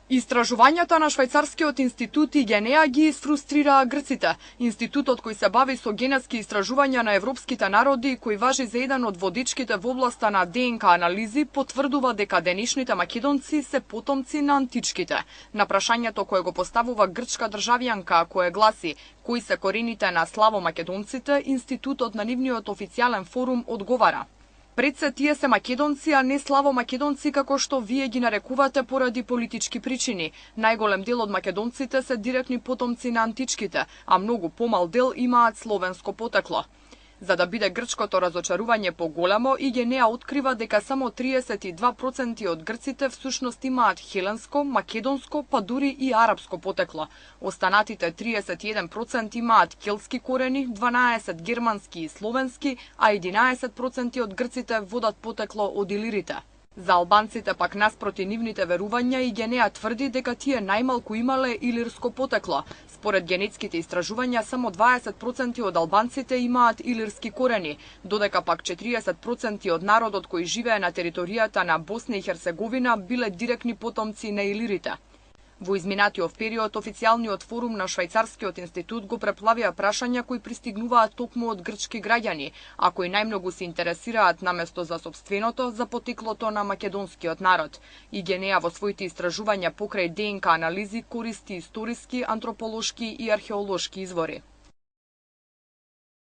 Истражувањата на швајцарскиот институт Игенеа ги изфрустрираа грците. Институтот кој се бави со генетски истражувања на европските народи и кој важи за еден од водичките во областа на ДНК анализи, потврдува дека денешните македонци се потомци на античките. На прашањето кое го поставува грчка државјанка, кое гласи кои се корените на славомакедонците, институтот на нивниот официјален форум одговара: пред се тие се македонци, а не славомакедонци како што вие ги нарекувате поради политички причини. Најголем дел од македонците се директни потомци на античките, а многу помал дел имаат словенско потекло. За да биде грчкото разочарување поголемо, Игенеа открива дека само 32% од грците всушност имаат хеленско, македонско, па дури и арапско потекло. Останатите 31% имаат келтски корени, 12% германски и словенски, а 11% од грците водат потекло од илирите. За албанците пак наспроти нивните верувања, Игенеа тврди дека тие најмалку имале илирско потекло. Според генетските истражувања, само 20% од албанците имаат илирски корени, додека пак 40% од народот кој живее на територијата на Босна и Херцеговина биле директни потомци на илирите. Во изминатиот период, официјалниот форум на Швајцарскиот институт го преплавија прашања кои пристигнуваат токму од грчки граѓани, а кои најмногу се интересираат наместо за сопственото, за потеклото на македонскиот народ. Игенеа во своите истражувања покрај ДНК анализи користи историски, антрополошки и археолошки извори.